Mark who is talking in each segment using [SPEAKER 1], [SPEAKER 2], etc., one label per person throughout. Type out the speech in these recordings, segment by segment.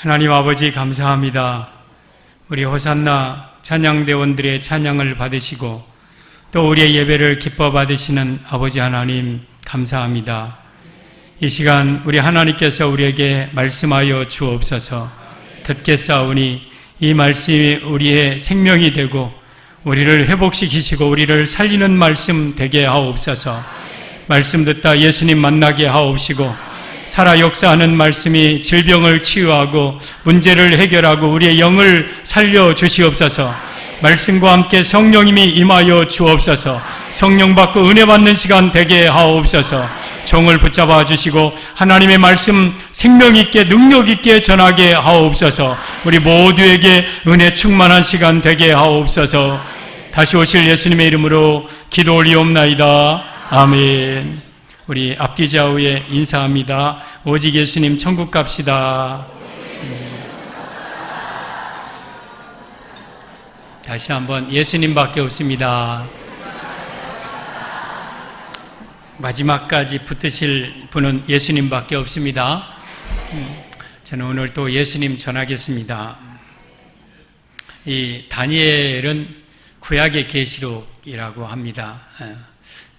[SPEAKER 1] 하나님 아버지 감사합니다. 우리 호산나 찬양대원들의 찬양을 받으시고 또 우리의 예배를 기뻐 받으시는 아버지 하나님 감사합니다. 이 시간 우리 하나님께서 우리에게 말씀하여 주옵소서. 듣겠사오니 이 말씀이 우리의 생명이 되고 우리를 회복시키시고 우리를 살리는 말씀 되게 하옵소서. 말씀 듣다 예수님 만나게 하옵시고 살아 역사하는 말씀이 질병을 치유하고 문제를 해결하고 우리의 영을 살려 주시옵소서. 말씀과 함께 성령님이 임하여 주옵소서. 성령 받고 은혜 받는 시간 되게 하옵소서. 종을 붙잡아 주시고 하나님의 말씀 생명 있게 능력 있게 전하게 하옵소서. 우리 모두에게 은혜 충만한 시간 되게 하옵소서. 다시 오실 예수님의 이름으로 기도 올리옵나이다. 아멘. 우리 앞뒤 좌우에 인사합니다. 오직 예수님 천국 갑시다. 다시 한번 예수님밖에 없습니다. 마지막까지 붙으실 분은 예수님밖에 없습니다. 저는 오늘 또 예수님 전하겠습니다. 이 다니엘은 구약의 계시록이라고 합니다.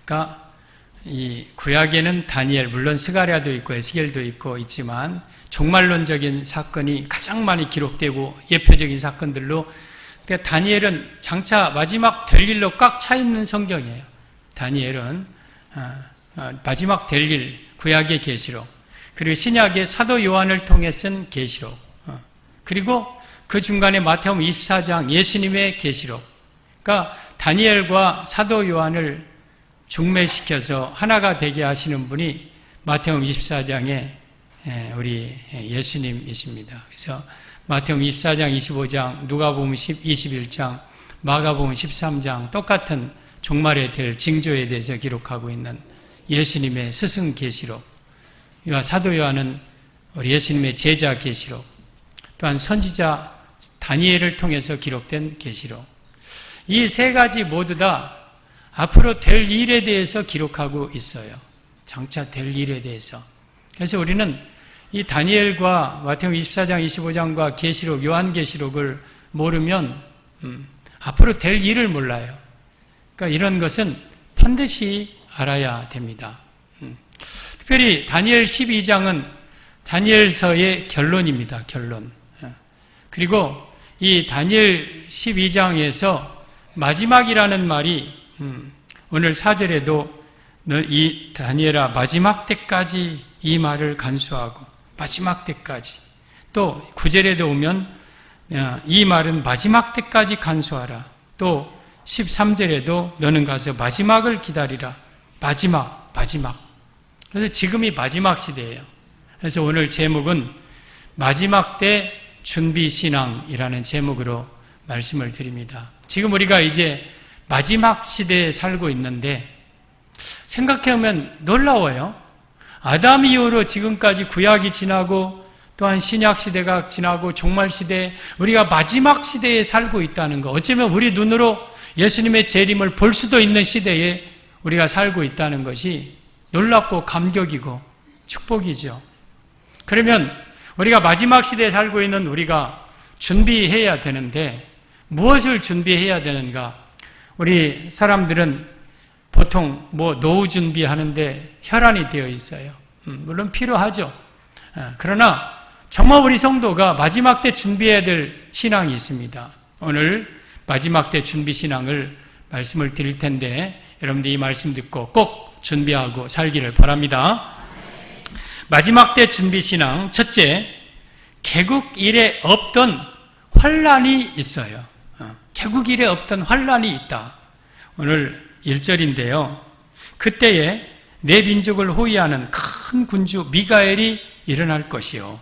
[SPEAKER 1] 그러니까 이 구약에는 다니엘, 물론 스가랴도 있고 에스겔도 있고 있지만 종말론적인 사건이 가장 많이 기록되고 예표적인 사건들로, 그러니까 다니엘은 장차 마지막 될 일로 꽉 차 있는 성경이에요. 다니엘은 마지막 될 일, 구약의 계시록, 그리고 신약의 사도 요한을 통해 쓴 계시록, 그리고 그 중간에 마태복음 24장 예수님의 계시록. 그러니까 다니엘과 사도 요한을 중매시켜서 하나가 되게 하시는 분이 마태복음 24장에 우리 예수님이십니다. 그래서 마태복음 24장, 25장, 누가복음 21장, 마가복음 13장 똑같은 종말에 될 징조에 대해서 기록하고 있는 예수님의 스승 계시록, 사도 요한은 우리 예수님의 제자 계시록, 또한 선지자 다니엘을 통해서 기록된 계시록, 이 세 가지 모두 다 앞으로 될 일에 대해서 기록하고 있어요. 장차 될 일에 대해서. 그래서 우리는 이 다니엘과 마태복음 24장, 25장과 계시록, 요한계시록을 모르면 앞으로 될 일을 몰라요. 그러니까 이런 것은 반드시 알아야 됩니다. 특별히 다니엘 12장은 다니엘서의 결론입니다. 결론. 그리고 이 다니엘 12장에서 마지막이라는 말이 오늘 4절에도 이 다니엘아 마지막 때까지 이 말을 간수하고, 마지막 때까지, 또 9절에도 오면 이 말은 마지막 때까지 간수하라, 또 13절에도 너는 가서 마지막을 기다리라. 마지막. 그래서 지금이 마지막 시대예요. 그래서 오늘 제목은 마지막 때 준비신앙이라는 제목으로 말씀을 드립니다. 지금 우리가 이제 마지막 시대에 살고 있는데 생각해보면 놀라워요. 아담 이후로 지금까지 구약이 지나고 또한 신약 시대가 지나고 종말 시대, 우리가 마지막 시대에 살고 있다는 거, 어쩌면 우리 눈으로 예수님의 재림을 볼 수도 있는 시대에 우리가 살고 있다는 것이 놀랍고 감격이고 축복이죠. 그러면 우리가 마지막 시대에 살고 있는 우리가 준비해야 되는데 무엇을 준비해야 되는가? 우리 사람들은 보통 노후 준비하는데 혈안이 되어 있어요. 물론 필요하죠. 그러나 정말 우리 성도가 마지막 때 준비해야 될 신앙이 있습니다. 오늘 마지막 때 준비 신앙을 말씀을 드릴 텐데 여러분들 이 말씀 듣고 꼭 준비하고 살기를 바랍니다. 마지막 때 준비 신앙, 첫째, 개국 이래 없던 환란이 있어요. 개국 이래 없던 환란이 있다. 오늘 1절인데요. 그때에 내 민족을 호위하는 큰 군주 미가엘이 일어날 것이요.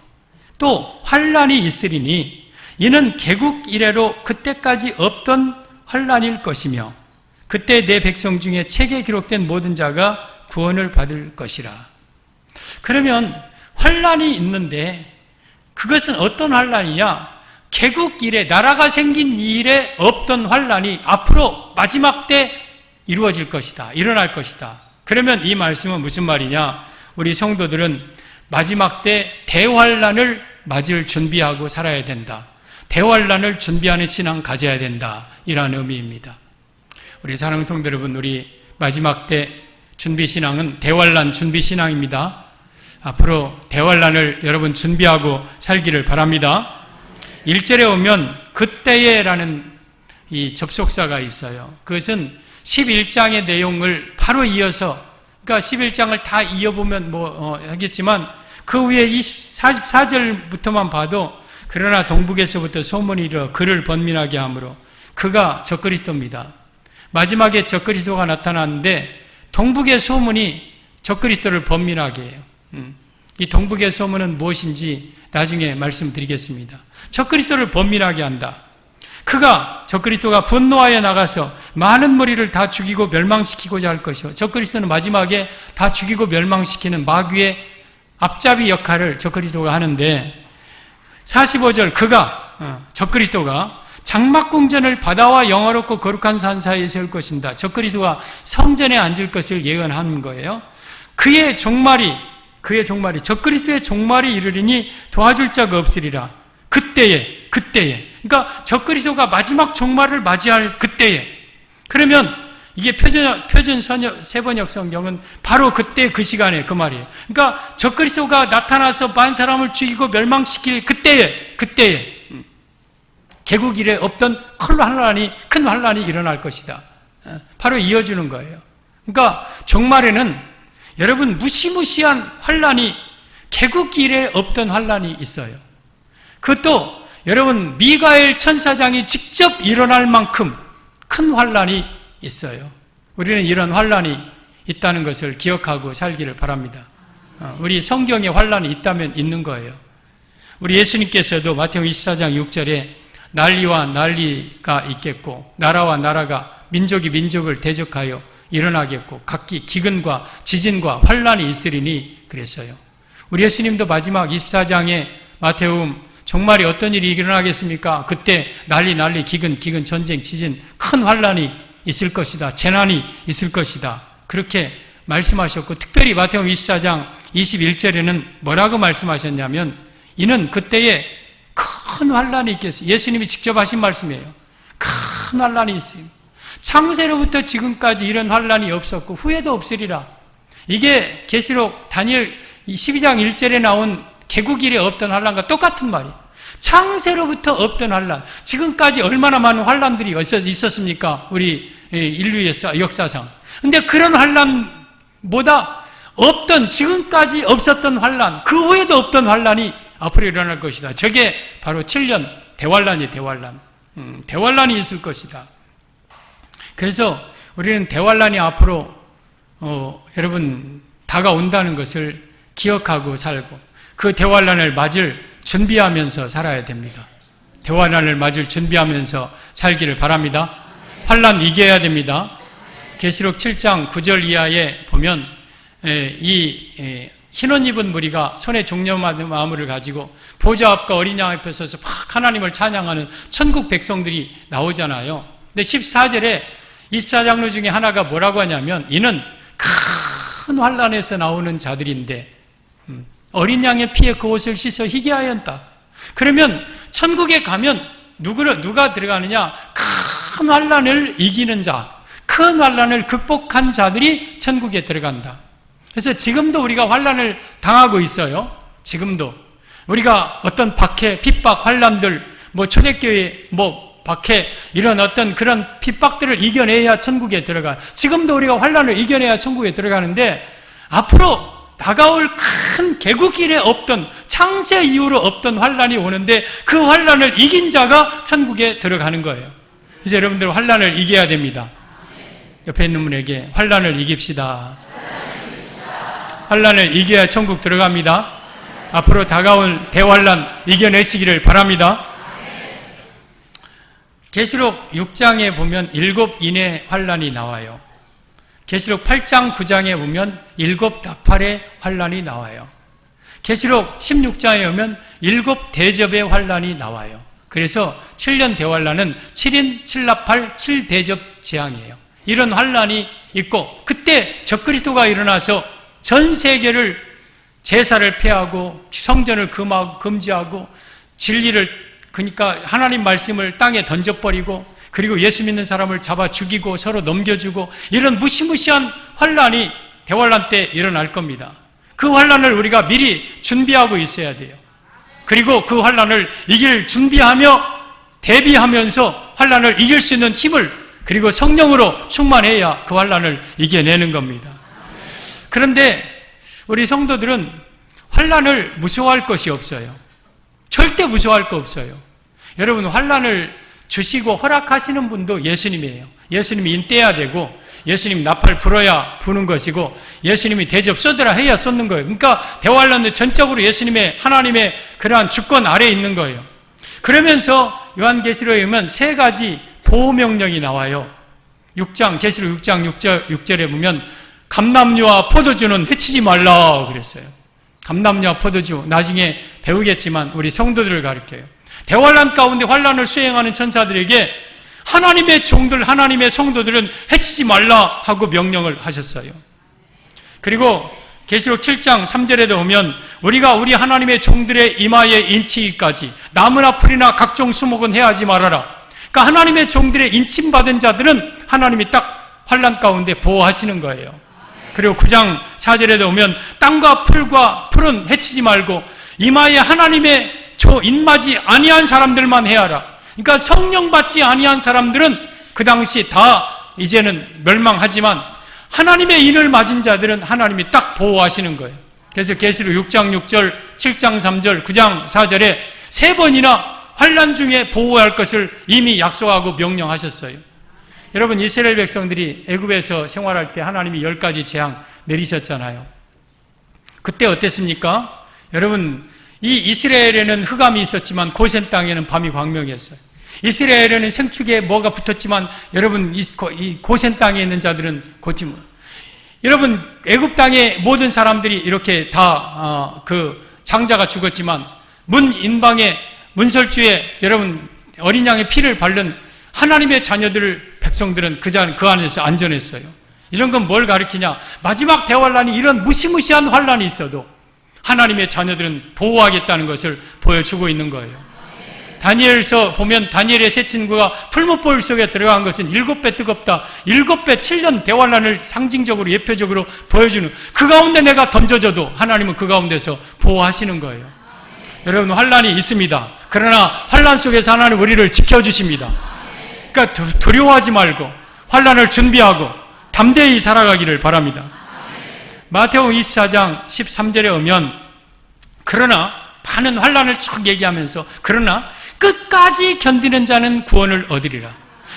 [SPEAKER 1] 또 환란이 있으리니 이는 개국 이래로 그때까지 없던 환란일 것이며 그때 내 백성 중에 책에 기록된 모든 자가 구원을 받을 것이라. 그러면 환란이 있는데 그것은 어떤 환란이냐? 개국 이래, 나라가 생긴 이래 없던 환란이 앞으로 마지막 때 이루어질 것이다. 일어날 것이다. 그러면 이 말씀은 무슨 말이냐? 우리 성도들은 마지막 때 대환란을 맞을 준비하고 살아야 된다. 대환란을 준비하는 신앙 가져야 된다. 이런 의미입니다. 우리 사랑하는 성도 여러분, 우리 마지막 때 준비신앙은 대환란 준비신앙입니다. 앞으로 대환란을 여러분 준비하고 살기를 바랍니다. 1절에 오면 그때에라는 이 접속사가 있어요. 그것은 11장의 내용을 바로 이어서, 그러니까 11장을 다 이어보면 하겠지만 그 위에 44절부터만 봐도 그러나 동북에서부터 소문이 일어 그를 번민하게 하므로 그가 적그리스도입니다. 마지막에 적그리스도가 나타났는데 동북의 소문이 적그리스도를 번민하게 해요. 이 동북의 소문은 무엇인지 나중에 말씀드리겠습니다. 적그리스도를 번민하게 한다. 그가 적그리스도가 분노하여 나가서 많은 무리를 다 죽이고 멸망시키고자 할 것이요. 적그리스도는 마지막에 다 죽이고 멸망시키는 마귀의 앞잡이 역할을 적그리스도가 하는데 45절 그가 적그리스도가 장막궁전을 바다와 영화롭고 거룩한 산 사이에 세울 것입니다. 적그리스도가 성전에 앉을 것을 예언하는 거예요. 그의 종말이 적그리스도의 종말이 이르리니 도와줄 자가 없으리라. 그때에 그러니까 적그리스도가 마지막 종말을 맞이할 그때에. 그러면 이게 표준 세번역 성경은 바로 그때 그 시간에 그 말이에요. 그러니까 적그리스도가 나타나서 만 사람을 죽이고 멸망시킬 그때에 개국 이래 없던 큰 환란이 일어날 것이다. 바로 이어주는 거예요. 그러니까 종말에는 여러분 무시무시한 환란이 개국 이래 없던 환란이 있어요. 그것도 여러분 미가엘 천사장이 직접 일어날 만큼 큰 환란이 있어요. 우리는 이런 환란이 있다는 것을 기억하고 살기를 바랍니다. 우리 성경에 환란이 있다면 있는 거예요. 우리 예수님께서도 마태복음 24장 6절에 난리와 난리가 있겠고 나라와 나라가 민족이 민족을 대적하여 일어나겠고 각기 기근과 지진과 환란이 있으리니 그랬어요. 우리 예수님도 마지막 24장에 마태복음 종말이 어떤 일이 일어나겠습니까? 그때 난리 기근 전쟁 지진 큰 환란이 있을 것이다. 재난이 있을 것이다. 그렇게 말씀하셨고 특별히 마태복음 24장 21절에는 뭐라고 말씀하셨냐면 이는 그때에 큰 환란이 있겠어요. 예수님이 직접 하신 말씀이에요. 큰 환란이 있어요. 창세로부터 지금까지 이런 환란이 없었고 후에도 없으리라. 이게 계시록 다니엘 12장 1절에 나온 개국일에 없던 환란과 똑같은 말이에요. 창세로부터 없던 환란. 지금까지 얼마나 많은 환란들이 있었습니까? 우리 인류의 역사상. 근데 그런 환란보다 지금까지 없었던 환란, 그 후에도 없던 환란이 앞으로 일어날 것이다. 저게 바로 7년 대환란이 대환란이 있을 것이다. 그래서 우리는 대환란이 앞으로 여러분 다가온다는 것을 기억하고 살고 그 대환란을 맞을 준비하면서 살아야 됩니다. 대환란을 맞을 준비하면서 살기를 바랍니다. 환란 이겨야 됩니다. 계시록 7장 9절 이하에 보면 이 흰옷 입은 무리가 손에 종려마물을 가지고 보좌 앞과 어린 양 앞에 서서 막 하나님을 찬양하는 천국 백성들이 나오잖아요. 근데 14절에 24장로 중에 하나가 뭐라고 하냐면 이는 큰 환란에서 나오는 자들인데 어린 양의 피에 그 옷을 씻어 희게 하였다. 그러면 천국에 가면 누가 들어가느냐? 큰 환란을 이기는 자, 큰 환란을 극복한 자들이 천국에 들어간다. 그래서 지금도 우리가 환란을 당하고 있어요. 지금도 우리가 어떤 박해, 핍박, 환란들, 초대교회, 박해 이런 어떤 그런 핍박들을 이겨내야 천국에 들어가. 지금도 우리가 환란을 이겨내야 천국에 들어가는데 앞으로 다가올 큰 개국일에 없던 창세 이후로 없던 환란이 오는데 그 환란을 이긴 자가 천국에 들어가는 거예요. 이제 여러분들 환란을 이겨야 됩니다. 옆에 있는 분에게 환란을 이깁시다. 환란을 이겨야 천국 들어갑니다. 앞으로 다가올 대환란 이겨내시기를 바랍니다. 계시록 6장에 보면 7인의 환란이 나와요. 계시록 8장 9장에 보면 7나팔의 환란이 나와요. 계시록 16장에 오면 7대접의 환란이 나와요. 그래서 7년 대환란은 7인 7나팔 7대접 재앙이에요. 이런 환란이 있고 그때 적그리스도가 일어나서 전 세계를 제사를 폐하고 성전을 금지하고 진리를, 그러니까 하나님 말씀을 땅에 던져버리고, 그리고 예수 믿는 사람을 잡아 죽이고 서로 넘겨주고, 이런 무시무시한 환란이 대환란 때 일어날 겁니다. 그 환란을 우리가 미리 준비하고 있어야 돼요. 그리고 그 환란을 이길 준비하며 대비하면서 환란을 이길 수 있는 힘을, 그리고 성령으로 충만해야 그 환란을 이겨내는 겁니다. 그런데 우리 성도들은 환란을 무서워할 것이 없어요. 절대 무서워할 거 없어요. 여러분, 환란을 주시고 허락하시는 분도 예수님이에요. 예수님이 인대해야 되고, 예수님 나팔 불어야 부는 것이고, 예수님이 대접 쏟으라 해야 쏟는 거예요. 그러니까 대환란은 전적으로 예수님의, 하나님의 그러한 주권 아래에 있는 거예요. 그러면서 요한계시록에 보면 세 가지 보호명령이 나와요. 계시록 6장 6절에 보면 감람류와 포도주는 해치지 말라 그랬어요. 감람류와 포도주, 나중에 배우겠지만 우리 성도들을 가르쳐요. 대환란 가운데 환란을 수행하는 천사들에게 하나님의 종들, 하나님의 성도들은 해치지 말라 하고 명령을 하셨어요. 그리고 계시록 7장 3절에도 보면 우리가 우리 하나님의 종들의 이마에 인치기까지 나무나 풀이나 각종 수목은 해하지 말아라. 그러니까 하나님의 종들의 인침받은 자들은 하나님이 딱 환란 가운데 보호하시는 거예요. 그리고 9장 4절에도 보면 땅과 풀은 해치지 말고 이마에 하나님의 인맞이 아니한 사람들만 해하라. 그러니까 성령 받지 아니한 사람들은 그 당시 다 이제는 멸망하지만 하나님의 인을 맞은 자들은 하나님이 딱 보호하시는 거예요. 그래서 계시록 6장 6절, 7장 3절, 9장 4절에 세 번이나 환란 중에 보호할 것을 이미 약속하고 명령하셨어요. 여러분, 이스라엘 백성들이 애굽에서 생활할 때 하나님이 10가지 재앙 내리셨잖아요. 그때 어땠습니까? 여러분, 이 이스라엘에는 흑암이 있었지만 고센 땅에는 밤이 광명했어요. 이스라엘에는 생축에 뭐가 붙었지만 여러분, 이 고센 땅에 있는 자들은 고치 못. 여러분, 애굽 땅의 모든 사람들이 이렇게 다 그 장자가 죽었지만 인방에 문설주에 여러분 어린 양의 피를 바른 하나님의 자녀들 백성들은 그 안에서 안전했어요. 이런 건 뭘 가리키냐? 마지막 대환란이 이런 무시무시한 환란이 있어도 하나님의 자녀들은 보호하겠다는 것을 보여주고 있는 거예요. 다니엘서 보면 다니엘의 세 친구가 풀무볼 속에 들어간 것은 7배 뜨겁다. 7배 7년 대환란을 상징적으로 예표적으로 보여주는, 그 가운데 내가 던져져도 하나님은 그 가운데서 보호하시는 거예요. 여러분, 환란이 있습니다. 그러나 환란 속에서 하나님 우리를 지켜주십니다. 그러니까 두려워하지 말고 환란을 준비하고 담대히 살아가기를 바랍니다. 마태복음 24장 13절에 오면 그러나 많은 환란을 쭉 얘기하면서 그러나 끝까지 견디는 자는 구원을 얻으리라.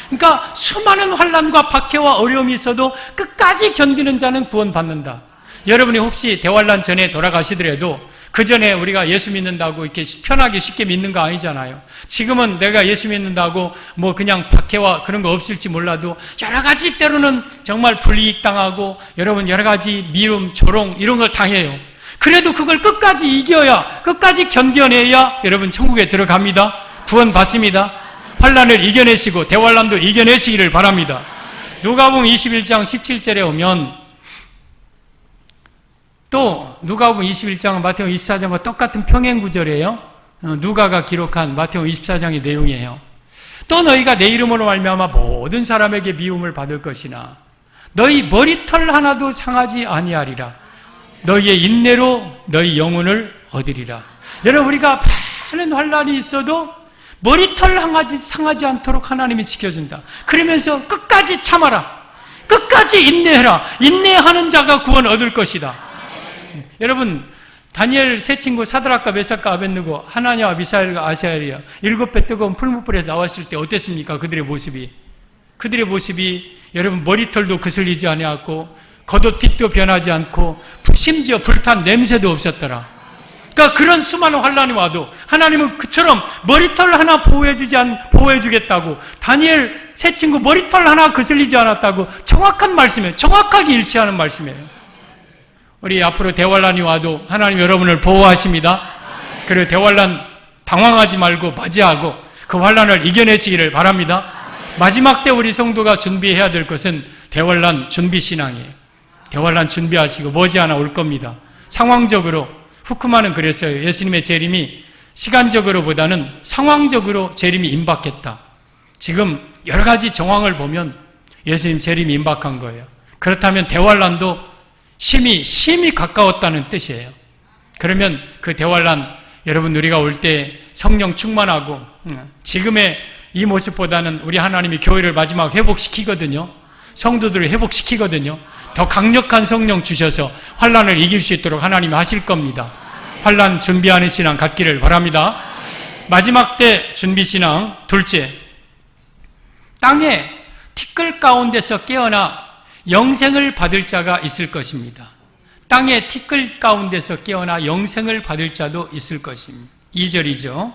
[SPEAKER 1] 그러니까 수많은 환란과 박해와 어려움이 있어도 끝까지 견디는 자는 구원받는다. 여러분이 혹시 대환란 전에 돌아가시더라도 그 전에 우리가 예수 믿는다고 이렇게 편하게 쉽게 믿는 거 아니잖아요. 지금은 내가 예수 믿는다고 뭐 그냥 박해와 그런 거 없을지 몰라도 여러 가지 때로는 정말 불이익 당하고 여러분 여러 가지 미움, 조롱 이런 걸 당해요. 그래도 그걸 끝까지 이겨야, 끝까지 견뎌내야 여러분 천국에 들어갑니다. 구원 받습니다. 환란을 이겨내시고 대환란도 이겨내시기를 바랍니다. 누가복음 21장 17절에 오면 또 누가복음 21장은 마태복음 24장과 똑같은 평행 구절이에요. 누가가 기록한 마태복음 24장의 내용이에요. 또 너희가 내 이름으로 말미암아 모든 사람에게 미움을 받을 것이나 너희 머리털 하나도 상하지 아니하리라. 너희의 인내로 너희 영혼을 얻으리라. 여러분, 우리가 많은 환란이 있어도 머리털 하나도 상하지 않도록 하나님이 지켜준다. 그러면서 끝까지 참아라. 끝까지 인내해라. 인내하는 자가 구원 얻을 것이다. 여러분, 다니엘 세 친구 사드락과 메삭과 아벳느고, 하나냐와 미사엘과 아사엘이야 7배 뜨거운 풀무불에서 나왔을 때 어땠습니까? 그들의 모습이 여러분 머리털도 그슬리지 아니하고 겉옷빛도 변하지 않고 심지어 불탄 냄새도 없었더라. 그러니까 그런 수많은 환란이 와도 하나님은 그처럼 머리털 하나 보호해주겠다고, 다니엘 세 친구 머리털 하나 그슬리지 않았다고 정확한 말씀이에요. 정확하게 일치하는 말씀이에요. 우리 앞으로 대환란이 와도 하나님 여러분을 보호하십니다. 그리고 대환란 당황하지 말고 맞이하고 그 환란을 이겨내시기를 바랍니다. 마지막 때 우리 성도가 준비해야 될 것은 대환란 준비 신앙이에요. 대환란 준비하시고 머지않아 올 겁니다. 상황적으로 후크만은 그랬어요. 예수님의 재림이 시간적으로보다는 상황적으로 재림이 임박했다. 지금 여러 가지 정황을 보면 예수님 재림이 임박한 거예요. 그렇다면 대환란도 심히 가까웠다는 뜻이에요. 그러면 그 대환란, 여러분 우리가 올 때 성령 충만하고 지금의 이 모습보다는 우리 하나님이 교회를 마지막 회복시키거든요. 성도들을 회복시키거든요. 더 강력한 성령 주셔서 환란을 이길 수 있도록 하나님이 하실 겁니다. 환란 준비하는 신앙 갖기를 바랍니다. 마지막 때 준비 신앙 둘째, 땅에 티끌 가운데서 깨어나 영생을 받을 자가 있을 것입니다. 땅에 티끌 가운데서 깨어나 영생을 받을 자도 있을 것입니다. 2절이죠.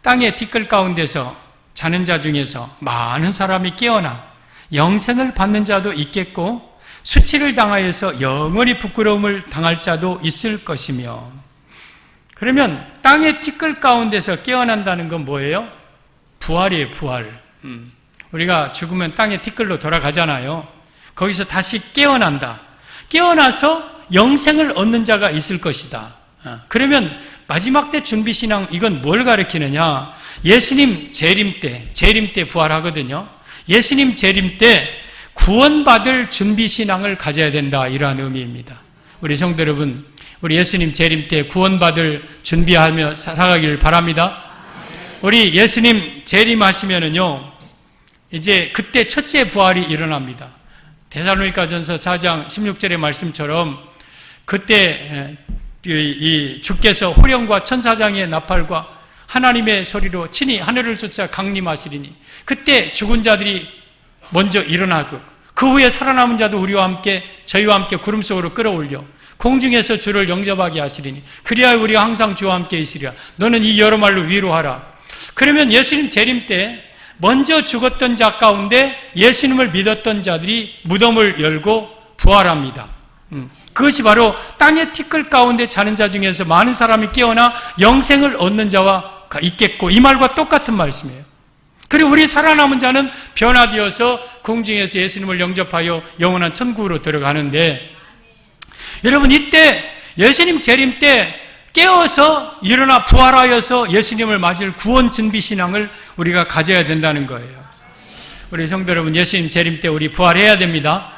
[SPEAKER 1] 땅에 티끌 가운데서 자는 자 중에서 많은 사람이 깨어나 영생을 받는 자도 있겠고 수치를 당하여서 영원히 부끄러움을 당할 자도 있을 것이며. 그러면 땅의 티끌 가운데서 깨어난다는 건 뭐예요? 부활이에요, 부활. 우리가 죽으면 땅의 티끌로 돌아가잖아요. 거기서 다시 깨어난다. 깨어나서 영생을 얻는 자가 있을 것이다. 그러면 마지막 때 준비신앙, 이건 뭘 가리키느냐? 예수님 재림 때 부활하거든요. 예수님 재림 때 구원받을 준비신앙을 가져야 된다, 이러한 의미입니다. 우리 성도 여러분, 우리 예수님 재림 때 구원받을 준비하며 살아가기를 바랍니다. 우리 예수님 재림하시면은요, 이제 그때 첫째 부활이 일어납니다. 데살로니가전서 4장 16절의 말씀처럼 그때 이 주께서 호령과 천사장의 나팔과 하나님의 소리로 친히 하늘을 쫓아 강림하시리니 그때 죽은 자들이 먼저 일어나고 그 후에 살아남은 자도 우리와 함께 저희와 함께 구름 속으로 끌어올려 공중에서 주를 영접하게 하시리니 그리하여 우리가 항상 주와 함께 있으리라. 너는 이 여러 말로 위로하라. 그러면 예수님 재림 때 먼저 죽었던 자 가운데 예수님을 믿었던 자들이 무덤을 열고 부활합니다. 그것이 바로 땅의 티끌 가운데 자는 자 중에서 많은 사람이 깨어나 영생을 얻는 자와 있겠고, 이 말과 똑같은 말씀이에요. 그리고 우리 살아남은 자는 변화되어서 공중에서 예수님을 영접하여 영원한 천국으로 들어가는데, 여러분 이때 예수님 재림 때 깨어서 일어나 부활하여서 예수님을 맞을 구원 준비 신앙을 우리가 가져야 된다는 거예요. 우리 성도 여러분, 예수님 재림 때 우리 부활해야 됩니다.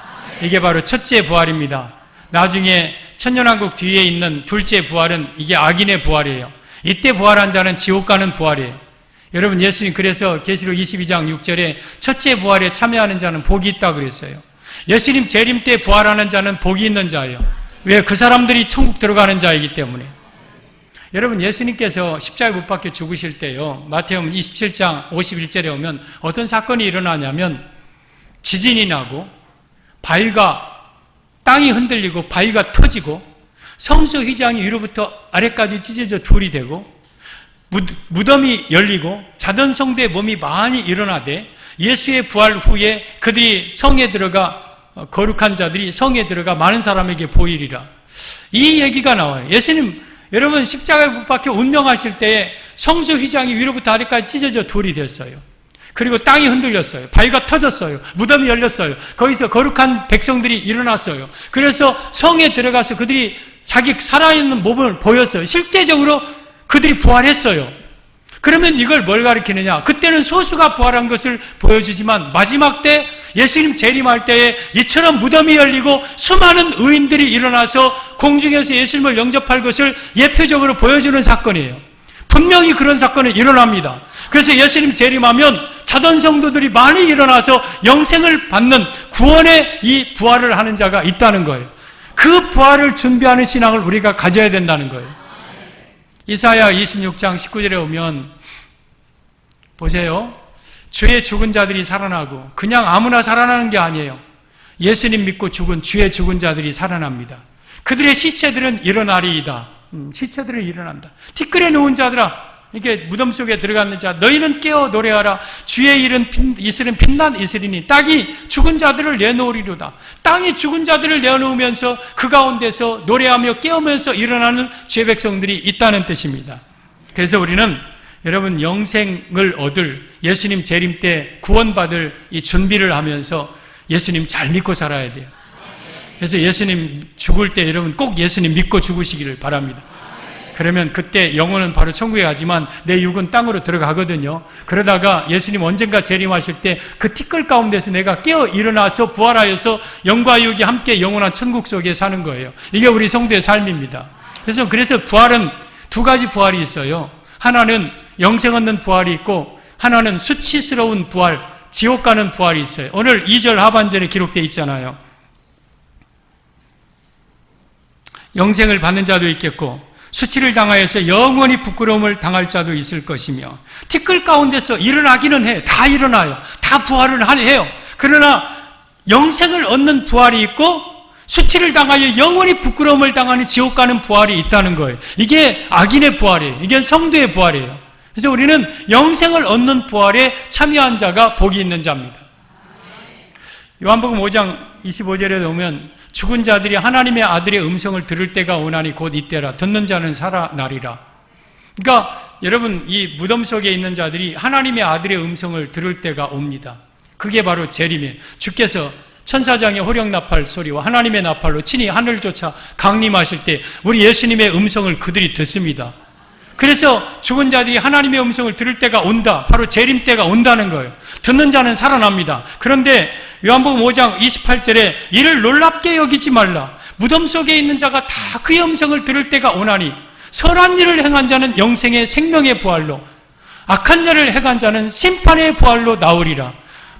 [SPEAKER 1] 이게 바로 첫째 부활입니다. 나중에 천년왕국 뒤에 있는 둘째 부활은 이게 악인의 부활이에요. 이때 부활한 자는 지옥 가는 부활이에요. 여러분, 예수님 그래서 계시록 22장 6절에 첫째 부활에 참여하는 자는 복이 있다고 그랬어요. 예수님 재림 때 부활하는 자는 복이 있는 자예요. 왜? 그 사람들이 천국 들어가는 자이기 때문에. 여러분, 예수님께서 십자가에 못 박혀 죽으실 때요, 마태복음 27장 51절에 오면 어떤 사건이 일어나냐면 지진이 나고 땅이 흔들리고 바위가 터지고 성소 휘장이 위로부터 아래까지 찢어져 둘이 되고 무덤이 열리고 자던 성도의 몸이 많이 일어나되 예수의 부활 후에 그들이 성에 들어가, 거룩한 자들이 성에 들어가 많은 사람에게 보이리라. 이 얘기가 나와요. 예수님, 여러분 십자가에 못 박혀 운명하실 때에 성소 휘장이 위로부터 아래까지 찢어져 둘이 됐어요. 그리고 땅이 흔들렸어요. 바위가 터졌어요. 무덤이 열렸어요. 거기서 거룩한 백성들이 일어났어요. 그래서 성에 들어가서 그들이 자기 살아있는 몸을 보였어요. 실제적으로 그들이 부활했어요. 그러면 이걸 뭘 가리키느냐? 그때는 소수가 부활한 것을 보여주지만 마지막 때 예수님 재림할 때에 이처럼 무덤이 열리고 수많은 의인들이 일어나서 공중에서 예수님을 영접할 것을 예표적으로 보여주는 사건이에요. 분명히 그런 사건이 일어납니다. 그래서 예수님 재림하면 자던 성도들이 많이 일어나서 영생을 받는 구원의 이 부활을 하는 자가 있다는 거예요. 그 부활을 준비하는 신앙을 우리가 가져야 된다는 거예요. 이사야 26장 19절에 오면 보세요. 주의 죽은 자들이 살아나고, 그냥 아무나 살아나는 게 아니에요. 예수님 믿고 죽은 주의 죽은 자들이 살아납니다. 그들의 시체들은 일어나리이다. 시체들은 일어난다. 티끌에 누운 자들아, 이게 무덤 속에 들어갔는 자, 너희는 깨어 노래하라. 주의 이슬은 빛난 이슬이니 땅이 죽은 자들을 내놓으리로다. 땅이 죽은 자들을 내놓으면서 그 가운데서 노래하며 깨우면서 일어나는 주의 백성들이 있다는 뜻입니다. 그래서 우리는 여러분 영생을 얻을, 예수님 재림 때 구원받을 이 준비를 하면서 예수님 잘 믿고 살아야 돼요. 그래서 예수님 죽을 때 여러분 꼭 예수님 믿고 죽으시기를 바랍니다. 그러면 그때 영혼은 바로 천국에 가지만 내 육은 땅으로 들어가거든요. 그러다가 예수님 언젠가 재림하실 때 그 티끌 가운데서 내가 깨어 일어나서 부활하여서 영과 육이 함께 영원한 천국 속에 사는 거예요. 이게 우리 성도의 삶입니다. 그래서 부활은 두 가지 부활이 있어요. 하나는 영생 얻는 부활이 있고 하나는 수치스러운 부활, 지옥 가는 부활이 있어요. 오늘 2절 하반절에 기록되어 있잖아요. 영생을 받는 자도 있겠고 수치를 당하여서 영원히 부끄러움을 당할 자도 있을 것이며 티끌 가운데서 일어나기는 해. 다 일어나요. 다 부활을 해요. 그러나 영생을 얻는 부활이 있고 수치를 당하여 영원히 부끄러움을 당하는 지옥 가는 부활이 있다는 거예요. 이게 악인의 부활이에요. 이게 성도의 부활이에요. 그래서 우리는 영생을 얻는 부활에 참여한 자가 복이 있는 자입니다. 요한복음 5장 25절에 보면 죽은 자들이 하나님의 아들의 음성을 들을 때가 오나니 곧 이때라. 듣는 자는 살아나리라. 그러니까 여러분 이 무덤 속에 있는 자들이 하나님의 아들의 음성을 들을 때가 옵니다. 그게 바로 재림이에요. 주께서 천사장의 호령나팔 소리와 하나님의 나팔로 친히 하늘조차 강림하실 때 우리 예수님의 음성을 그들이 듣습니다. 그래서 죽은 자들이 하나님의 음성을 들을 때가 온다. 바로 재림 때가 온다는 거예요. 듣는 자는 살아납니다. 그런데 요한복음 5장 28절에 이를 놀랍게 여기지 말라. 무덤 속에 있는 자가 다 그의 음성을 들을 때가 오나니 선한 일을 행한 자는 영생의 생명의 부활로 악한 일을 행한 자는 심판의 부활로 나오리라.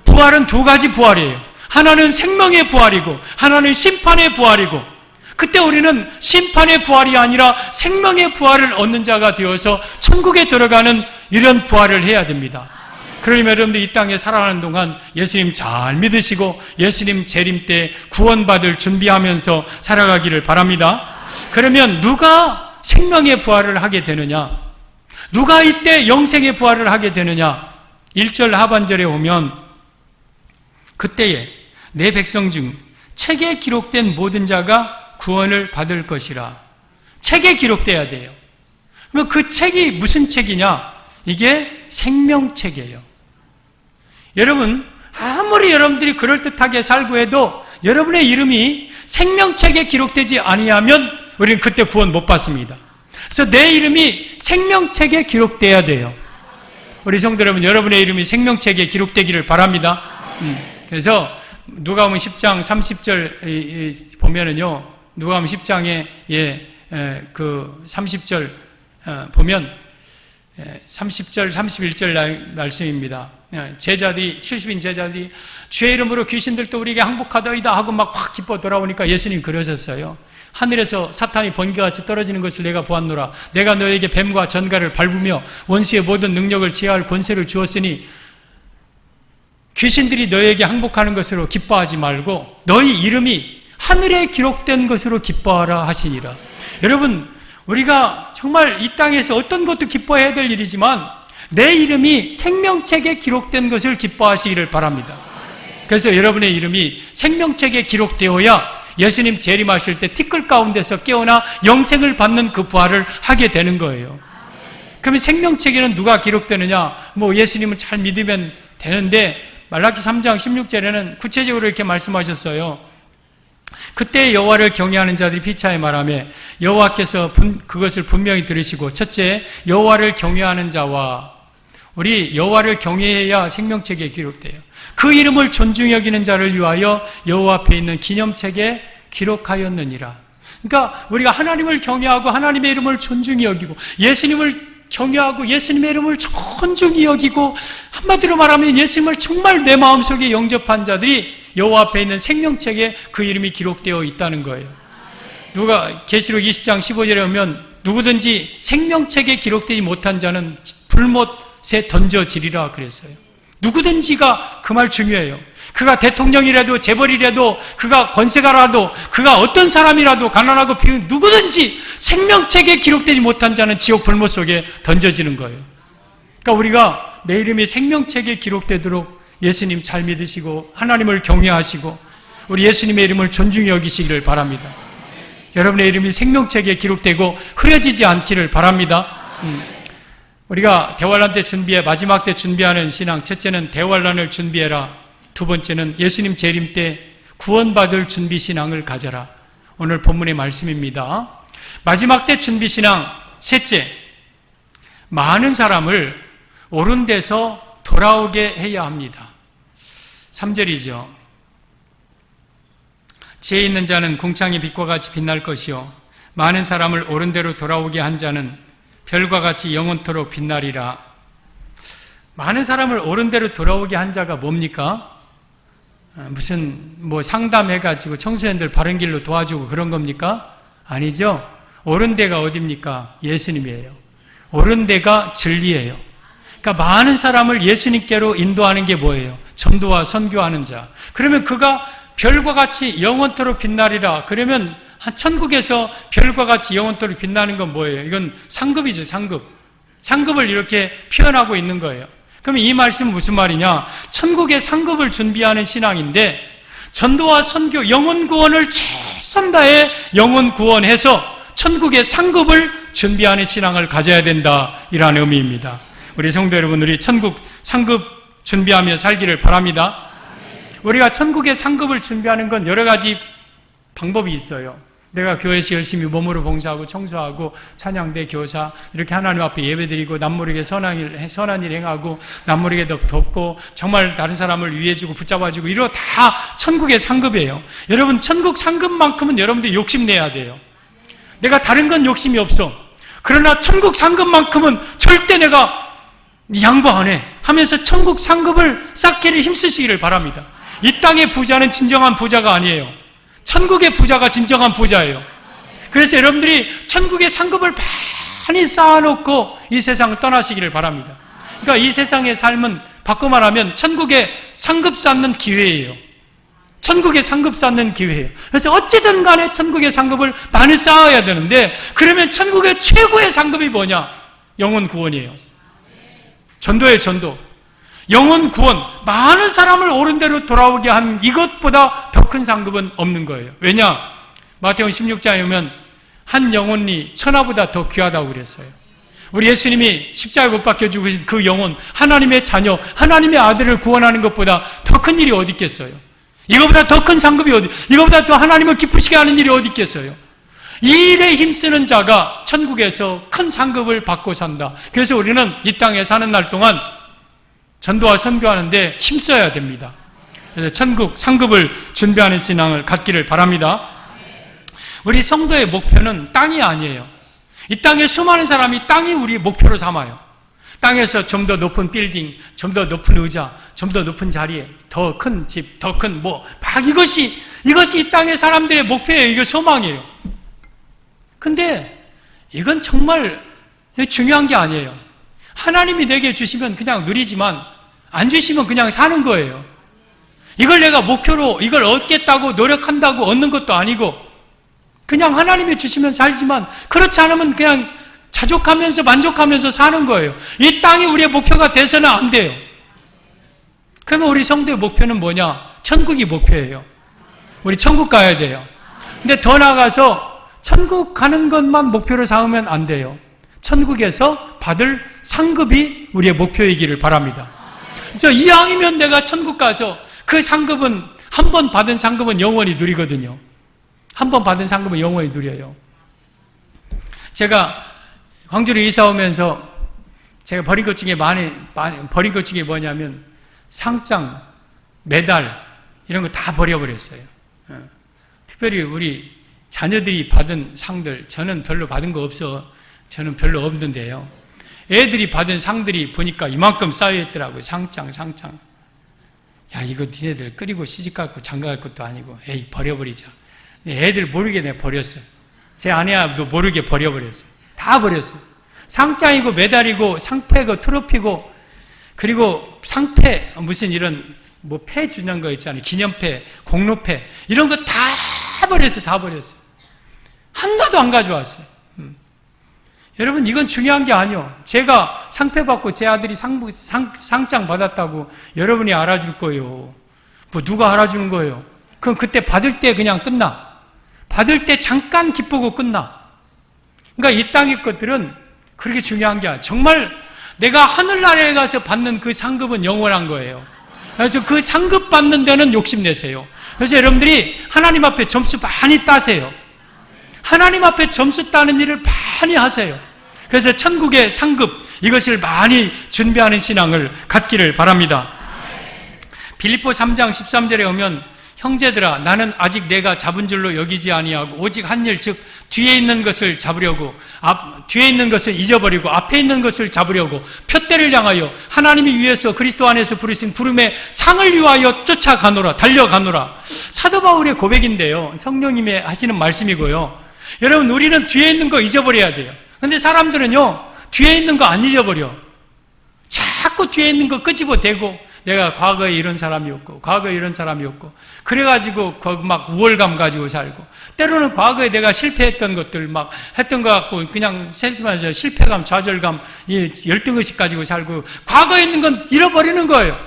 [SPEAKER 1] 부활은 두 가지 부활이에요. 하나는 생명의 부활이고 하나는 심판의 부활이고 그때 우리는 심판의 부활이 아니라 생명의 부활을 얻는 자가 되어서 천국에 들어가는 이런 부활을 해야 됩니다. 그러면 여러분들 이 땅에 살아가는 동안 예수님 잘 믿으시고 예수님 재림 때 구원받을 준비하면서 살아가기를 바랍니다. 그러면 누가 생명의 부활을 하게 되느냐? 누가 이때 영생의 부활을 하게 되느냐? 1절 하반절에 오면 그때에 내 백성 중 책에 기록된 모든 자가 구원을 받을 것이라. 책에 기록돼야 돼요. 그럼 그 책이 무슨 책이냐? 이게 생명책이에요. 여러분, 아무리 여러분들이 그럴듯하게 살고 해도 여러분의 이름이 생명책에 기록되지 아니하면 우리는 그때 구원 못 받습니다. 그래서 내 이름이 생명책에 기록돼야 돼요. 우리 성도 여러분, 여러분의 이름이 생명책에 기록되기를 바랍니다. 그래서 누가복음 10장 30절 보면은요, 누가복음 10장에 그 30절 보면 30절 31절 말씀입니다. 제자들이 70인 제자들이 주의 이름으로 귀신들도 우리에게 항복하더이다 하고 막 확 기뻐 돌아오니까 예수님 그러셨어요. 하늘에서 사탄이 번개같이 떨어지는 것을 내가 보았노라. 내가 너에게 뱀과 전갈을 밟으며 원수의 모든 능력을 제어할 권세를 주었으니 귀신들이 너에게 항복하는 것으로 기뻐하지 말고 너희 이름이 하늘에 기록된 것으로 기뻐하라 하시니라. 여러분, 우리가 정말 이 땅에서 어떤 것도 기뻐해야 될 일이지만 내 이름이 생명책에 기록된 것을 기뻐하시기를 바랍니다. 그래서 여러분의 이름이 생명책에 기록되어야 예수님 재림하실 때 티끌 가운데서 깨어나 영생을 받는 그 부활을 하게 되는 거예요. 그러면 생명책에는 누가 기록되느냐? 예수님을 잘 믿으면 되는데 말라기 3장 16절에는 구체적으로 이렇게 말씀하셨어요. 그때 여호와를 경외하는 자들이 피차에 말하며 여호와께서 그것을 분명히 들으시고 첫째 여호와를 경외하는 자와 우리 여호와를 경외해야 생명책에 기록돼요. 그 이름을 존중히 여기는 자를 위하여 여호와 앞에 있는 기념책에 기록하였느니라. 그러니까 우리가 하나님을 경외하고 하나님의 이름을 존중히 여기고 예수님을 경외하고 예수님의 이름을 존중히 여기고 한마디로 말하면 예수님을 정말 내 마음속에 영접한 자들이 여호와 앞에 있는 생명책에 그 이름이 기록되어 있다는 거예요. 누가 계시록 20장 15절에 보면 누구든지 생명책에 기록되지 못한 자는 불못에 던져지리라 그랬어요. 누구든지가 그 말 중요해요. 그가 대통령이라도 재벌이라도 그가 권세가라도 그가 어떤 사람이라도 가난하고 비운 누구든지 생명책에 기록되지 못한 자는 지옥 불못 속에 던져지는 거예요. 그러니까 우리가 내 이름이 생명책에 기록되도록 예수님 잘 믿으시고 하나님을 경외하시고 우리 예수님의 이름을 존중히 여기시기를 바랍니다. 여러분의 이름이 생명책에 기록되고 흐려지지 않기를 바랍니다. 우리가 대환란 때 마지막 때 준비하는 신앙, 첫째는 대환란을 준비해라. 두 번째는 예수님 재림 때 구원받을 준비신앙을 가져라. 오늘 본문의 말씀입니다. 마지막 때 준비신앙 셋째, 많은 사람을 옳은 데서 돌아오게 해야 합니다. 3절이죠. 지혜 있는 자는 궁창의 빛과 같이 빛날 것이요 많은 사람을 옳은 데로 돌아오게 한 자는 별과 같이 영원토록 빛나리라. 많은 사람을 옳은 데로 돌아오게 한 자가 뭡니까? 무슨 상담해가지고 청소년들 바른 길로 도와주고 그런 겁니까? 아니죠. 옳은 데가 어디입니까? 예수님이에요. 옳은 데가 진리예요. 그러니까 많은 사람을 예수님께로 인도하는 게 뭐예요? 전도와 선교하는 자. 그러면 그가 별과 같이 영원토록 빛나리라. 그러면 천국에서 별과 같이 영원토록 빛나는 건 뭐예요? 이건 상급이죠, 상급. 상급을 이렇게 표현하고 있는 거예요. 그러면 이 말씀은 무슨 말이냐? 천국의 상급을 준비하는 신앙인데 전도와 선교, 영혼 구원을 최선 다해 영혼 구원해서 천국의 상급을 준비하는 신앙을 가져야 된다. 이라는 의미입니다. 우리 성도 여러분, 우리 천국 상급 준비하며 살기를 바랍니다. 우리가 천국의 상급을 준비하는 건 여러 가지 방법이 있어요. 내가 교회에서 열심히 몸으로 봉사하고 청소하고 찬양대 교사 이렇게 하나님 앞에 예배드리고 남모르게 선한 일 행하고 남모르게 돕고 정말 다른 사람을 위해주고 붙잡아주고 이러 다 천국의 상급이에요. 여러분 천국 상급만큼은 여러분들이 욕심내야 돼요. 내가 다른 건 욕심이 없어. 그러나 천국 상급만큼은 절대 내가 양보 안 해 하면서 천국 상급을 쌓기를 힘쓰시기를 바랍니다. 이 땅의 부자는 진정한 부자가 아니에요. 천국의 부자가 진정한 부자예요. 그래서 여러분들이 천국의 상급을 많이 쌓아놓고 이 세상을 떠나시기를 바랍니다. 그러니까 이 세상의 삶은 바꿔 말하면 천국의 상급 쌓는 기회예요. 천국의 상급 쌓는 기회예요. 그래서 어찌든 간에 천국의 상급을 많이 쌓아야 되는데 그러면 천국의 최고의 상급이 뭐냐? 영혼 구원이에요. 전도의 전도. 영혼 구원, 많은 사람을 옳은 대로 돌아오게 한 이것보다 더 큰 상급은 없는 거예요. 왜냐? 마태복음 16장에 오면 한 영혼이 천하보다 더 귀하다고 그랬어요. 우리 예수님이 십자가에 못 박혀 죽으신 그 영혼, 하나님의 자녀, 하나님의 아들을 구원하는 것보다 더 큰 일이 어디 있겠어요? 이거보다 더 큰 상급이 어디, 이거보다 더 하나님을 기쁘시게 하는 일이 어디 있겠어요? 이 일에 힘쓰는 자가 천국에서 큰 상급을 받고 산다. 그래서 우리는 이 땅에 사는 날 동안 전도와 선교하는데 힘써야 됩니다. 그래서 천국 상급을 준비하는 신앙을 갖기를 바랍니다. 우리 성도의 목표는 땅이 아니에요. 이 땅에 수많은 사람이 땅이 우리 목표로 삼아요. 땅에서 좀 더 높은 빌딩, 좀 더 높은 의자, 좀 더 높은 자리에, 더 큰 집, 더 큰 이것이 이 땅의 사람들의 목표예요. 이게 소망이에요. 근데 이건 정말 중요한 게 아니에요. 하나님이 내게 주시면 그냥 누리지만 안 주시면 그냥 사는 거예요. 이걸 내가 목표로 이걸 얻겠다고 노력한다고 얻는 것도 아니고 그냥 하나님이 주시면 살지만 그렇지 않으면 그냥 자족하면서 만족하면서 사는 거예요. 이 땅이 우리의 목표가 돼서는 안 돼요. 그러면 우리 성도의 목표는 뭐냐? 천국이 목표예요. 우리 천국 가야 돼요. 근데 더 나아가서 천국 가는 것만 목표로 삼으면 안 돼요. 천국에서 받을 상급이 우리의 목표이기를 바랍니다. 그래서 이왕이면 내가 천국 가서 그 상급은 한 번 받은 상급은 영원히 누리거든요. 한 번 받은 상급은 영원히 누려요. 제가 광주로 이사 오면서 제가 버린 것 중에 버린 것 중에 뭐냐면 상장, 메달 이런 거 다 버려버렸어요. 특별히 우리 자녀들이 받은 상들 저는 별로 받은 거 없어. 저는 별로 없는데요. 애들이 받은 상들이 보니까 이만큼 쌓여있더라고요. 상장. 야, 이거 니네들 끓이고 시집가고 장가갈 것도 아니고 에이 버려버리자. 애들 모르게 내가 버렸어요. 제 아내도 모르게 버려버렸어요. 다 버렸어요. 상장이고 메달이고 상패고 트로피고 그리고 상패 무슨 이런 패 주는 거 있잖아요. 기념패, 공로패 이런 거 다 버렸어요. 다 버렸어요. 하나도 안 가져왔어요. 여러분 이건 중요한 게 아니요. 제가 상패 받고 제 아들이 상장 받았다고 여러분이 알아줄 거예요. 누가 알아주는 거예요? 그럼 그때 받을 때 그냥 끝나. 받을 때 잠깐 기쁘고 끝나. 그러니까 이 땅의 것들은 그렇게 중요한 게 아니야. 정말 내가 하늘나라에 가서 받는 그 상급은 영원한 거예요. 그래서 그 상급 받는 데는 욕심내세요. 그래서 여러분들이 하나님 앞에 점수 많이 따세요. 하나님 앞에 점수 따는 일을 많이 하세요. 그래서 천국의 상급, 이것을 많이 준비하는 신앙을 갖기를 바랍니다. 빌립보 3장 13절에 오면 형제들아 나는 아직 내가 잡은 줄로 여기지 아니하고 오직 한 일 즉 뒤에 있는 것을 잡으려고 뒤에 있는 것을 잊어버리고 앞에 있는 것을 잡으려고 표대를 향하여 하나님이 위에서 그리스도 안에서 부르신 부름의 상을 위하여 쫓아가노라 달려가노라. 사도 바울의 고백인데요. 성령님의 하시는 말씀이고요. 여러분 우리는 뒤에 있는 거 잊어버려야 돼요. 근데 사람들은요 뒤에 있는 거 안 잊어버려. 자꾸 뒤에 있는 거 끄집어대고 내가 과거에 이런 사람이었고 과거에 이런 사람이었고 그래가지고 막 우월감 가지고 살고 때로는 과거에 내가 실패했던 것들 막 했던 것 같고 그냥 세지면서 실패감 좌절감 열등의식 가지고 살고 과거에 있는 건 잃어버리는 거예요.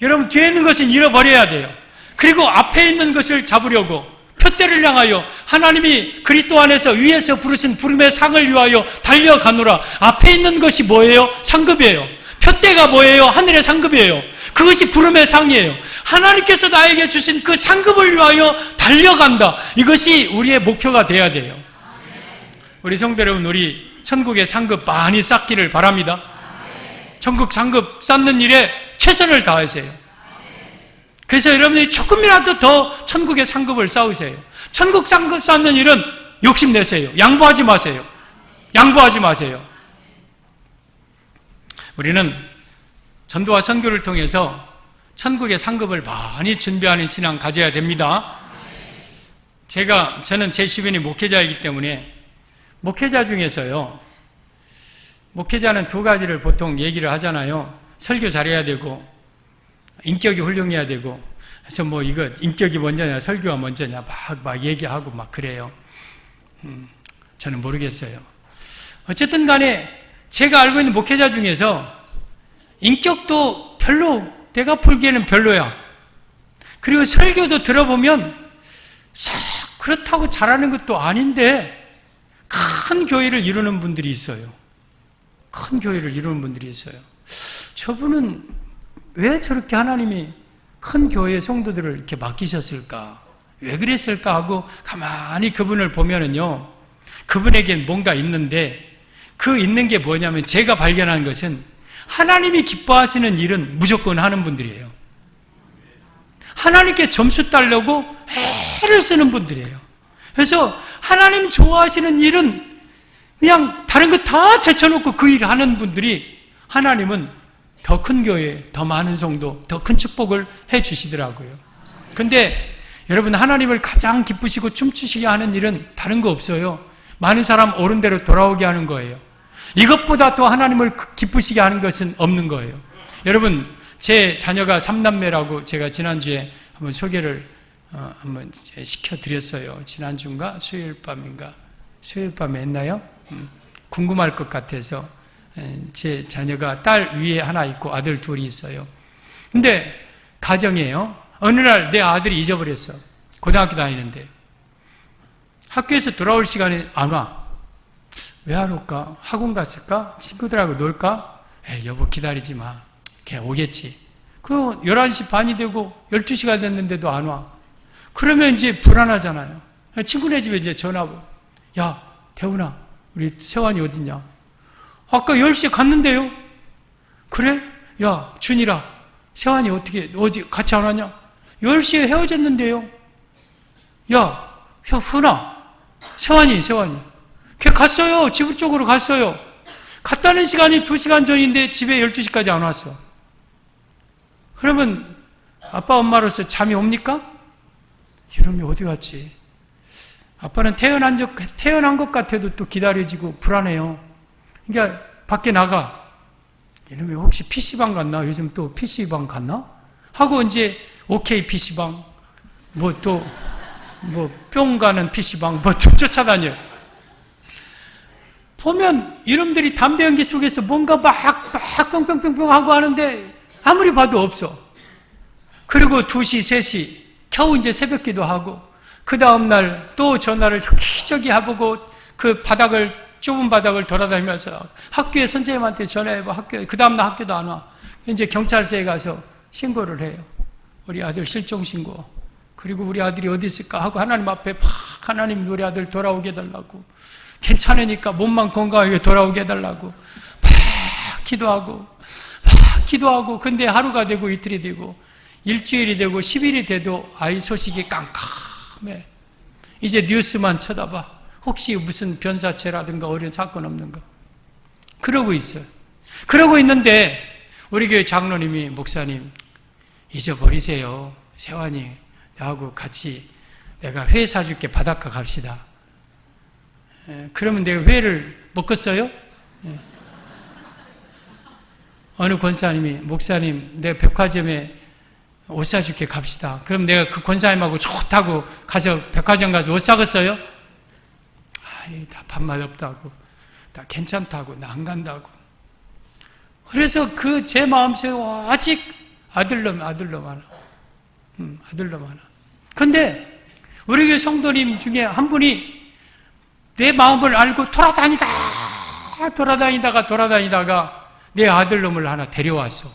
[SPEAKER 1] 여러분 뒤에 있는 것은 잃어버려야 돼요. 그리고 앞에 있는 것을 잡으려고 표대를 향하여 하나님이 그리스도 안에서 위에서 부르신 부름의 상을 위하여 달려가노라. 앞에 있는 것이 뭐예요? 상급이에요. 표대가 뭐예요? 하늘의 상급이에요. 그것이 부름의 상이에요. 하나님께서 나에게 주신 그 상급을 위하여 달려간다. 이것이 우리의 목표가 돼야 돼요. 우리 성도 여러분, 우리 천국의 상급 많이 쌓기를 바랍니다. 천국 상급 쌓는 일에 최선을 다하세요. 그래서 여러분들이 조금이라도 더 천국의 상급을 쌓으세요. 천국 상급 쌓는 일은 욕심내세요. 양보하지 마세요. 양보하지 마세요. 우리는 전도와 선교를 통해서 천국의 상급을 많이 준비하는 신앙 가져야 됩니다. 저는 제 주변이 목회자이기 때문에 목회자 중에서요, 목회자는 두 가지를 보통 얘기를 하잖아요. 설교 잘해야 되고 인격이 훌륭해야 되고. 그래서 뭐 이거 인격이 먼저냐 설교가 먼저냐 막 얘기하고 막 그래요. 저는 모르겠어요. 어쨌든 간에 제가 알고 있는 목회자 중에서 인격도 별로 내가 보기에는 별로야. 그리고 설교도 들어보면 싹 그렇다고 잘하는 것도 아닌데 큰 교회를 이루는 분들이 있어요. 큰 교회를 이루는 분들이 있어요. 저분은 왜 저렇게 하나님이 큰 교회의 성도들을 이렇게 맡기셨을까? 왜 그랬을까 하고 가만히 그분을 보면은요, 그분에겐 뭔가 있는데 그 있는 게 뭐냐면 제가 발견한 것은 하나님이 기뻐하시는 일은 무조건 하는 분들이에요. 하나님께 점수 따려고 애를 쓰는 분들이에요. 그래서 하나님 좋아하시는 일은 그냥 다른 거 다 제쳐놓고 그 일을 하는 분들이 하나님은 더 큰 교회, 더 많은 성도, 더 큰 축복을 해 주시더라고요. 근데 여러분 하나님을 가장 기쁘시고 춤추시게 하는 일은 다른 거 없어요. 많은 사람 옳은 대로 돌아오게 하는 거예요. 이것보다 또 하나님을 기쁘시게 하는 것은 없는 거예요. 여러분 제 자녀가 3남매라고 제가 지난주에 한번 소개를 한번 시켜드렸어요. 지난주인가 수요일 밤에 했나요? 궁금할 것 같아서. 제 자녀가 딸 위에 하나 있고 아들 둘이 있어요. 근데 가정이에요. 어느 날 내 아들이 잊어버렸어. 고등학교 다니는데 학교에서 돌아올 시간에 안 와. 왜 안 올까? 학원 갔을까? 친구들하고 놀까? 여보 기다리지 마. 걔 오겠지. 그 11시 반이 되고 12시가 됐는데도 안 와. 그러면 이제 불안하잖아요. 친구네 집에 이제 전화 오고, 야 대훈아 우리 세환이 어딨냐? 아까 10시에 갔는데요. 그래? 야 준이라 세환이 어디 같이 안 왔냐? 10시에 헤어졌는데요. 야 훈아 세환이 걔 갔어요. 집 쪽으로 갔어요. 갔다는 시간이 2시간 전인데 집에 12시까지 안 왔어. 그러면 아빠 엄마로서 잠이 옵니까? 이놈이 어디 갔지? 아빠는 태어난 것 같아도 또 기다려지고 불안해요. 그러니까 밖에 나가. 이놈이 혹시 PC방 갔나? 요즘 또 PC방 갔나? 하고 이제 OK PC방 뿅 가는 PC방 좀 쫓아다녀요. 보면 이놈들이 담배 연기 속에서 뭔가 막 뿅뿅뿅뿅 하고 하는데 아무리 봐도 없어. 그리고 2시, 3시 겨우 이제 새벽기도 하고 그 다음날 또 전화를 저기저기 해보고 그 좁은 바닥을 돌아다니면서 학교에 선생님한테 전화해봐. 그 다음날 학교도 안 와. 이제 경찰서에 가서 신고를 해요. 우리 아들 실종 신고. 그리고 우리 아들이 어디 있을까 하고 하나님 앞에 막 하나님 우리 아들 돌아오게 해달라고. 괜찮으니까 몸만 건강하게 돌아오게 해달라고. 막 기도하고. 근데 하루가 되고 이틀이 되고 일주일이 되고 10일이 돼도 아이 소식이 깜깜해. 이제 뉴스만 쳐다봐. 혹시 무슨 변사체라든가 어려운 사건 없는가. 그러고 있어요. 그러고 있는데 우리 교회 장로님이 목사님 잊어버리세요. 세환이 나하고 같이 내가 회 사줄게 바닷가 갑시다. 그러면 내가 회를 먹겠어요? 어느 권사님이 목사님 내가 백화점에 옷 사줄게 갑시다. 그럼 내가 그 권사님하고 좋다고 가서 백화점 가서 옷 사겠어요? 다 밥맛 없다고 다 괜찮다고 나 안 간다고. 그래서 그 제 마음속에 아직 아들놈 하나. 아들놈 하나. 근데 우리 교회 성도님 중에 한 분이 내 마음을 알고 돌아다니다가 내 아들놈을 하나 데려왔어.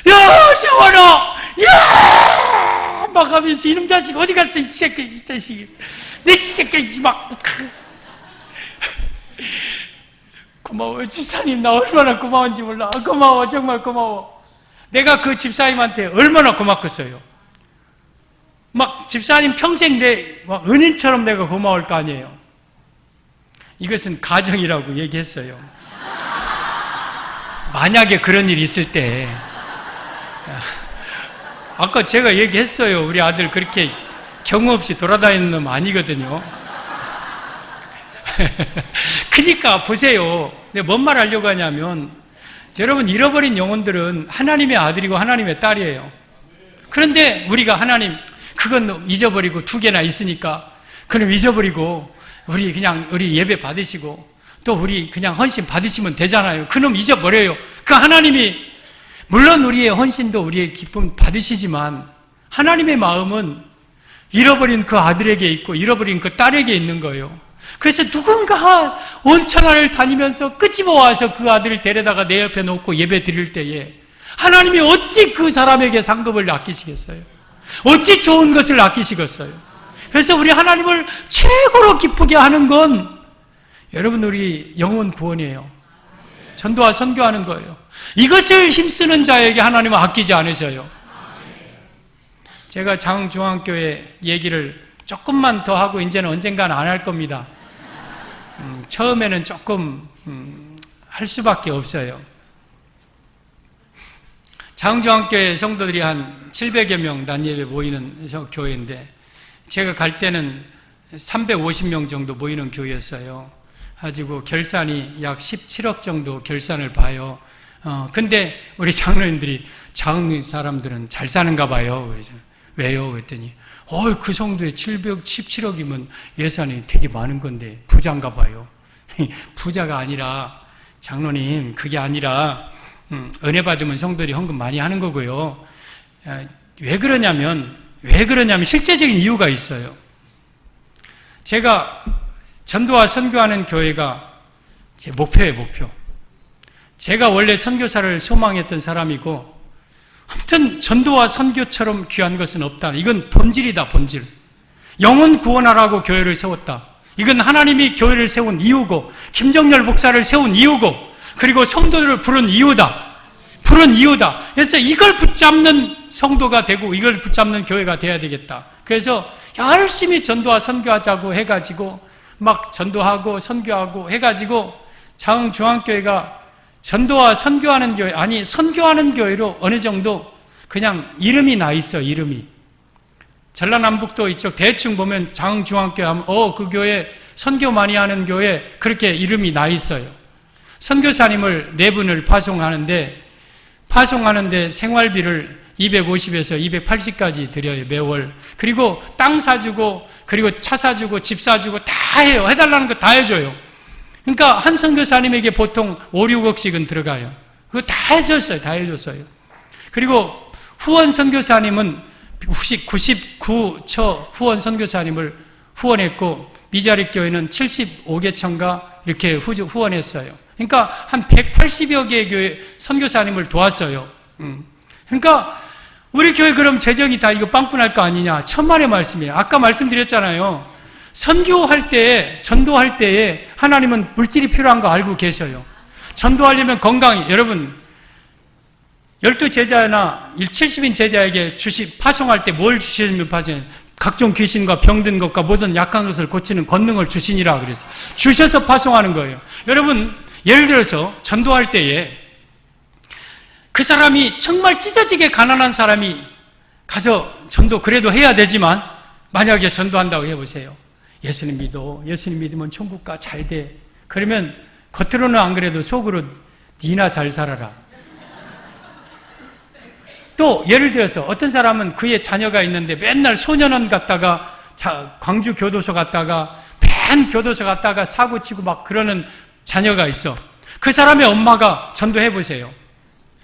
[SPEAKER 1] 야, 세원아! 야! 막 하면서 이놈 자식 어디 갔어? 이 자식이. 내 새끼, 막. 고마워요. 집사님, 나 얼마나 고마운지 몰라. 고마워, 정말 고마워. 내가 그 집사님한테 얼마나 고맙겠어요. 막 집사님 평생 막 은인처럼 내가 고마울 거 아니에요. 이것은 가정이라고 얘기했어요. 만약에 그런 일이 있을 때, 아까 제가 얘기했어요. 우리 아들 그렇게 경우 없이 돌아다니는 놈 아니거든요. 그러니까 보세요. 내가 뭔 말 하려고 하냐면, 여러분 잃어버린 영혼들은 하나님의 아들이고 하나님의 딸이에요. 그런데 우리가 하나님 그건 잊어버리고 2개나 있으니까 그럼 잊어버리고 우리 예배 받으시고 또 우리 그냥 헌신 받으시면 되잖아요. 그놈 잊어버려요. 그 하나님이 물론 우리의 헌신도 우리의 기쁨 받으시지만 하나님의 마음은 잃어버린 그 아들에게 있고 잃어버린 그 딸에게 있는 거예요. 그래서 누군가 온천하를 다니면서 끄집어 와서 그 아들을 데려다가 내 옆에 놓고 예배 드릴 때에 하나님이 어찌 그 사람에게 상급을 아끼시겠어요? 어찌 좋은 것을 아끼시겠어요? 그래서 우리 하나님을 최고로 기쁘게 하는 건 여러분 우리 영혼 구원이에요. 전도와 선교하는 거예요. 이것을 힘쓰는 자에게 하나님은 아끼지 않으셔요. 제가 장중앙교회 얘기를 조금만 더 하고 이제는 언젠가는 안 할 겁니다. 처음에는 조금 할 수밖에 없어요. 장중앙교회 성도들이 한 700여 명 단예배 모이는 교회인데 제가 갈 때는 350명 정도 모이는 교회였어요. 가지고 결산이 약 17억 정도 결산을 봐요. 근데 우리 장로님들이 장흥 사람들은 잘 사는가 봐요. 왜요? 그랬더니 그 정도에 717억이면 예산이 되게 많은 건데 부자인가 봐요. 부자가 아니라 장로님 그게 아니라 은혜 받으면 성도들이 헌금 많이 하는 거고요. 왜 그러냐면 실제적인 이유가 있어요. 제가 전도와 선교하는 교회가 제 목표예요, 목표. 제가 원래 선교사를 소망했던 사람이고 아무튼 전도와 선교처럼 귀한 것은 없다. 이건 본질이다, 본질. 영혼 구원하라고 교회를 세웠다. 이건 하나님이 교회를 세운 이유고 김정열 목사를 세운 이유고 그리고 성도들을 부른 이유다. 그래서 이걸 붙잡는 성도가 되고 이걸 붙잡는 교회가 돼야 되겠다. 그래서 열심히 전도와 선교하자고 해가지고 막 전도하고 선교하고 해가지고 장흥중앙교회가 전도와 선교하는 교회, 아니 선교하는 교회로 어느 정도 그냥 이름이 나 있어. 이름이 전라남북도 이쪽 대충 보면 장흥중앙교회 하면 그 교회 선교 많이 하는 교회 그렇게 이름이 나 있어요. 선교사님을 4분을 파송하는데 생활비를 250에서 280까지 드려요, 매월. 그리고 땅 사주고 그리고 차 사주고 집 사주고 다 해요. 해달라는 거 다 해줘요. 그러니까 한 선교사님에게 보통 5, 6억씩은 들어가요. 그거 다 해줬어요. 그리고 후원 선교사님은 99처 후원 선교사님을 후원했고 미자립 교회는 75개처인가 이렇게 후원했어요. 그러니까 한 180여 개의 교회 선교사님을 도왔어요. 그러니까 우리 교회 그럼 재정이 다 이거 빵꾸날 거 아니냐? 천만의 말씀이에요. 아까 말씀드렸잖아요. 선교할 때에, 전도할 때에 하나님은 물질이 필요한 거 알고 계셔요. 전도하려면 건강히, 여러분 12제자나 70인 제자에게 파송할 때 뭘 주시면 파송해요? 각종 귀신과 병든 것과 모든 약한 것을 고치는 권능을 주시니라 그래서 주셔서 파송하는 거예요. 여러분 예를 들어서 전도할 때에 그 사람이 정말 찢어지게 가난한 사람이 가서 전도 그래도 해야 되지만 만약에 전도한다고 해보세요. 예수님 믿어. 예수님 믿으면 천국 가 잘 돼. 그러면 겉으로는 안 그래도 속으로 니나 잘 살아라. 또 예를 들어서 어떤 사람은 그의 자녀가 있는데 맨날 소년원 갔다가 광주 교도소 갔다가 맨 교도소 갔다가 사고치고 막 그러는 자녀가 있어. 그 사람의 엄마가 전도해 보세요.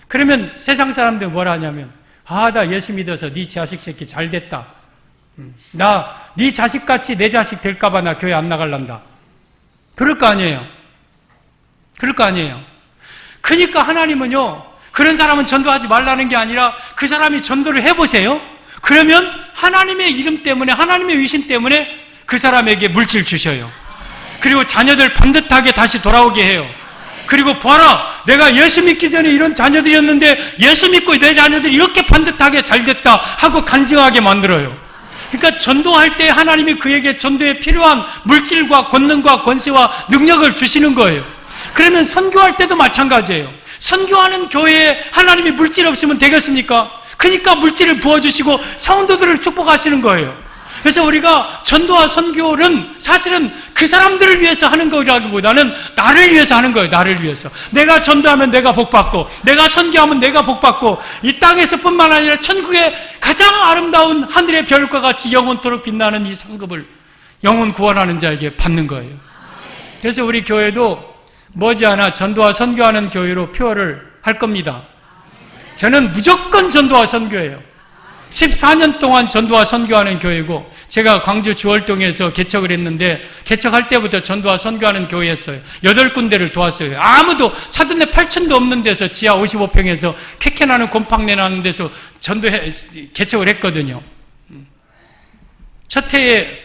[SPEAKER 1] 그러면 세상 사람들 뭐라 하냐면 나 예수 믿어서 네 자식 새끼 잘 됐다. 나 네 자식같이 내 자식 될까 봐 나 교회 안 나갈란다. 그럴 거 아니에요. 그럴 거 아니에요. 그러니까 하나님은요, 그런 사람은 전도하지 말라는 게 아니라 그 사람이 전도를 해보세요. 그러면 하나님의 이름 때문에, 하나님의 위신 때문에 그 사람에게 물질 주셔요. 그리고 자녀들 반듯하게 다시 돌아오게 해요. 그리고 봐라, 내가 예수 믿기 전에 이런 자녀들이었는데 예수 믿고 내 자녀들이 이렇게 반듯하게 잘 됐다 하고 간증하게 만들어요. 그러니까 전도할 때 하나님이 그에게 전도에 필요한 물질과 권능과 권세와 능력을 주시는 거예요. 그러면 선교할 때도 마찬가지예요. 선교하는 교회에 하나님이 물질 없으면 되겠습니까? 그러니까 물질을 부어주시고 성도들을 축복하시는 거예요. 그래서 우리가 전도와 선교는 사실은 그 사람들을 위해서 하는 거라기보다는 나를 위해서 하는 거예요. 나를 위해서. 내가 전도하면 내가 복받고, 내가 선교하면 내가 복받고, 이 땅에서 뿐만 아니라 천국의 가장 아름다운 하늘의 별과 같이 영원토록 빛나는 이 상급을 영혼 구원하는 자에게 받는 거예요. 그래서 우리 교회도 머지않아 전도와 선교하는 교회로 표어를 할 겁니다. 저는 무조건 전도와 선교예요. 14년 동안 전도와 선교하는 교회고, 제가 광주 주월동에서 개척을 했는데 개척할 때부터 전도와 선교하는 교회였어요. 8군데를 도왔어요. 아무도 사돈네 8층도 없는 데서 지하 55평에서 쾌쾌나는 곰팡내 나는 데서 개척을 했거든요. 첫 해에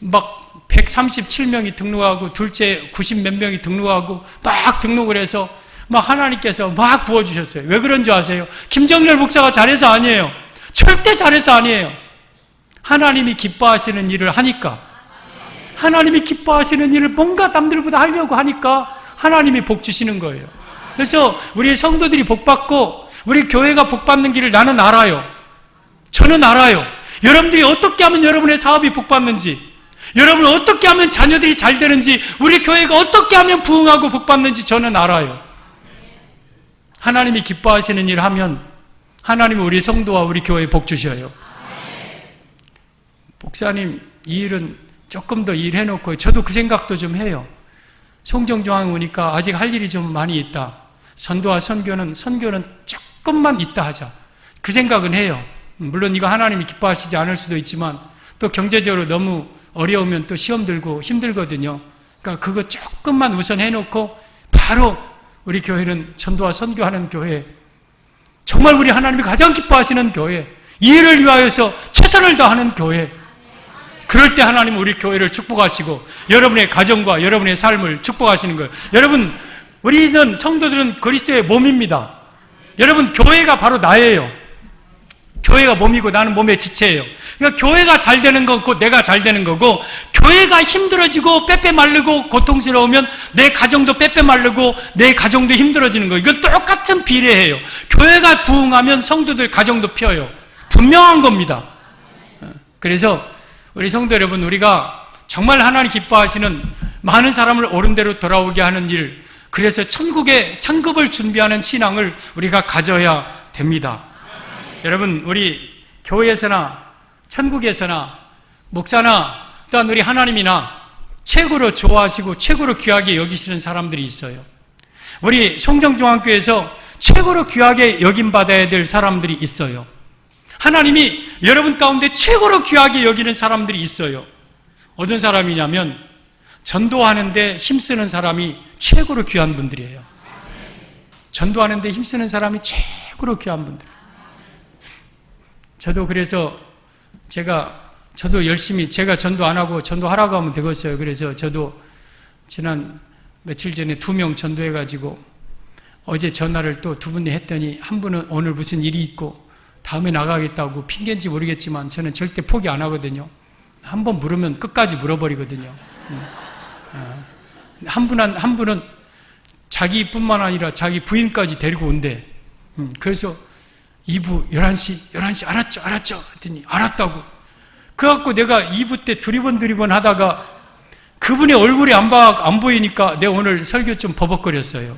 [SPEAKER 1] 막 137명이 등록하고 둘째 90몇 명이 등록하고 막 등록을 해서 막 하나님께서 막 부어주셨어요. 왜 그런 줄 아세요? 김정렬 목사가 잘해서 아니에요. 절대 잘해서 아니에요. 하나님이 기뻐하시는 일을 하니까, 하나님이 기뻐하시는 일을 뭔가 남들보다 하려고 하니까 하나님이 복 주시는 거예요. 그래서 우리 성도들이 복 받고 우리 교회가 복 받는 길을 나는 알아요. 저는 알아요. 여러분들이 어떻게 하면 여러분의 사업이 복 받는지, 여러분 어떻게 하면 자녀들이 잘 되는지, 우리 교회가 어떻게 하면 부흥하고 복 받는지 저는 알아요. 하나님이 기뻐하시는 일을 하면 하나님은 우리 성도와 우리 교회에 복 주셔요. 목사님, 이 일은 조금 더 일해놓고, 저도 그 생각도 좀 해요. 송정중앙 오니까 아직 할 일이 좀 많이 있다. 선도와 선교는 조금만 있다 하자. 그 생각은 해요. 물론 이거 하나님이 기뻐하시지 않을 수도 있지만, 또 경제적으로 너무 어려우면 또 시험 들고 힘들거든요. 그러니까 그거 조금만 우선 해놓고 바로 우리 교회는 전도와 선교하는 교회, 정말 우리 하나님이 가장 기뻐하시는 교회, 이 일을 위하여서 최선을 다하는 교회, 그럴 때 하나님은 우리 교회를 축복하시고 여러분의 가정과 여러분의 삶을 축복하시는 거예요. 여러분, 우리는 성도들은 그리스도의 몸입니다. 여러분, 교회가 바로 나예요. 교회가 몸이고 나는 몸의 지체예요. 그러니까 교회가 잘 되는 거고 내가 잘 되는 거고, 교회가 힘들어지고 빼빼 마르고 고통스러우면 내 가정도 빼빼 마르고 내 가정도 힘들어지는 거예요. 이건 똑같은 비례예요. 교회가 부흥하면 성도들 가정도 펴요. 분명한 겁니다. 그래서 우리 성도 여러분, 우리가 정말 하나님 기뻐하시는 많은 사람을 옳은 대로 돌아오게 하는 일, 그래서 천국의 상급을 준비하는 신앙을 우리가 가져야 됩니다. 여러분, 우리 교회에서나 천국에서나 목사나 또한 우리 하나님이나 최고로 좋아하시고 최고로 귀하게 여기시는 사람들이 있어요. 우리 송정중앙교회에서 최고로 귀하게 여김받아야 될 사람들이 있어요. 하나님이 여러분 가운데 최고로 귀하게 여기는 사람들이 있어요. 어떤 사람이냐면 전도하는데 힘쓰는 사람이 최고로 귀한 분들이에요. 전도하는데 힘쓰는 사람이 최고로 귀한 분들. 저도 그래서 저도 열심히 제가 전도 안 하고 전도하라고 하면 되겠어요. 그래서 저도 지난 며칠 전에 2명 전도해가지고 어제 전화를 또 2분이 했더니 한 분은 오늘 무슨 일이 있고 다음에 나가겠다고 핑계인지 모르겠지만 저는 절대 포기 안 하거든요. 한 번 물으면 끝까지 물어버리거든요. 한 분은 자기뿐만 아니라 자기 부인까지 데리고 온대. 그래서 2부 11시 알았죠 했더니 알았다고. 그래갖고 내가 2부 때 두리번 하다가 그분의 얼굴이 안 보이니까 내가 오늘 설교 좀 버벅거렸어요.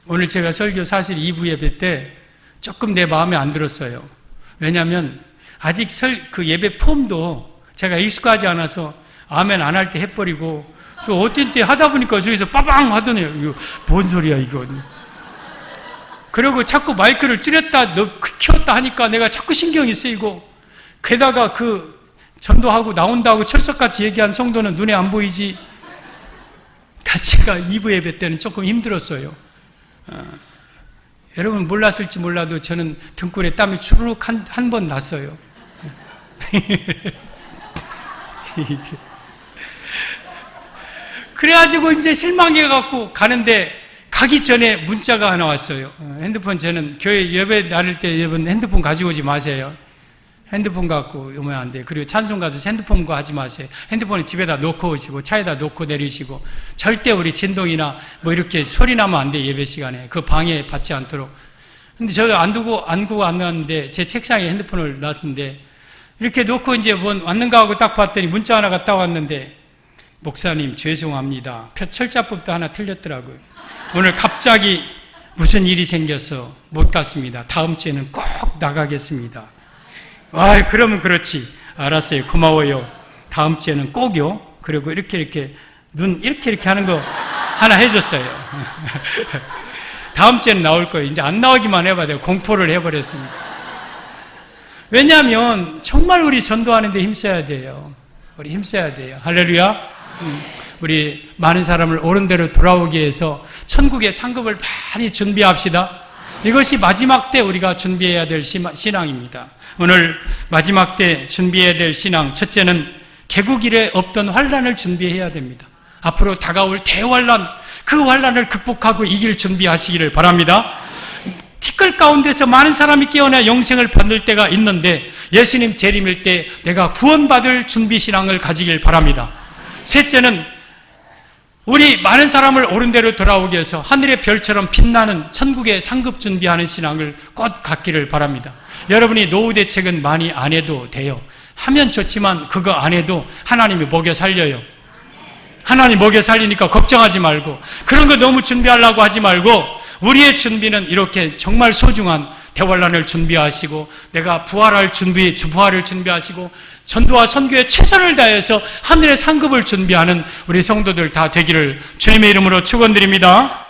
[SPEAKER 1] 오늘 제가 설교 사실 2부 예배 때 조금 내 마음에 안 들었어요. 왜냐하면 아직 그 예배 폼도 제가 익숙하지 않아서 아멘 안 할 때 해버리고 또 어떤 때 하다 보니까 저기서 빠방 하더네요. 이거 뭔 소리야 이거. 그리고 자꾸 마이크를 줄였다 키웠다 하니까 내가 자꾸 신경이 쓰이고 게다가 그 전도하고 나온다고 철석같이 얘기한 성도는 눈에 안 보이지. 제가 2부 예배 때는 조금 힘들었어요. 여러분 몰랐을지 몰라도 저는 등골에 땀이 추르륵 한 번 났어요. 그래가지고 이제 실망해갖고 가는데 가기 전에 문자가 하나 왔어요. 핸드폰 저는 교회 예배 나눌 때 여러분 핸드폰 가지고 오지 마세요. 핸드폰 갖고 오면 안 돼요. 그리고 찬송 가서 핸드폰 하지 마세요. 핸드폰을 집에다 놓고 오시고 차에다 놓고 내리시고 절대 우리 진동이나 뭐 이렇게 소리 나면 안 돼요. 예배 시간에. 그 방해 받지 않도록. 근데 저도 안 두고 안 놨는데 제 책상에 핸드폰을 놨는데 이렇게 놓고 이제 왔는가 하고 딱 봤더니 문자 하나가 딱 왔는데 목사님 죄송합니다. 철자법도 하나 틀렸더라고요. 오늘 갑자기 무슨 일이 생겨서 못 갔습니다. 다음 주에는 꼭 나가겠습니다. 그러면 그렇지. 알았어요. 고마워요. 다음 주에는 꼭요. 그리고 이렇게 눈 이렇게 하는 거 하나 해줬어요. 다음 주에는 나올 거예요. 이제 안 나오기만 해봐. 내가 공포를 해버렸습니다. 왜냐하면 정말 우리 전도하는데 힘써야 돼요. 우리 힘써야 돼요. 할렐루야. 우리 많은 사람을 옳은 대로 돌아오기 위해서 천국의 상급을 많이 준비합시다. 이것이 마지막 때 우리가 준비해야 될 신앙입니다. 오늘 마지막 때 준비해야 될 신앙, 첫째는 개국 이래 없던 환난을 준비해야 됩니다. 앞으로 다가올 대환난, 그 환난을 극복하고 이길 준비하시기를 바랍니다. 티끌 가운데서 많은 사람이 깨어나 영생을 받을 때가 있는데 예수님 재림일 때 내가 구원받을 준비 신앙을 가지길 바랍니다. 셋째는 우리 많은 사람을 옳은 대로 돌아오기 위해서 하늘의 별처럼 빛나는 천국의 상급 준비하는 신앙을 꼭 갖기를 바랍니다. 여러분이 노후 대책은 많이 안 해도 돼요. 하면 좋지만 그거 안 해도 하나님이 먹여 살려요. 하나님 먹여 살리니까 걱정하지 말고 그런 거 너무 준비하려고 하지 말고 우리의 준비는 이렇게 정말 소중한 대환난을 준비하시고 내가 부활을 준비하시고 전도와 선교에 최선을 다해서 하늘의 상급을 준비하는 우리 성도들 다 되기를 주님의 이름으로 축원드립니다.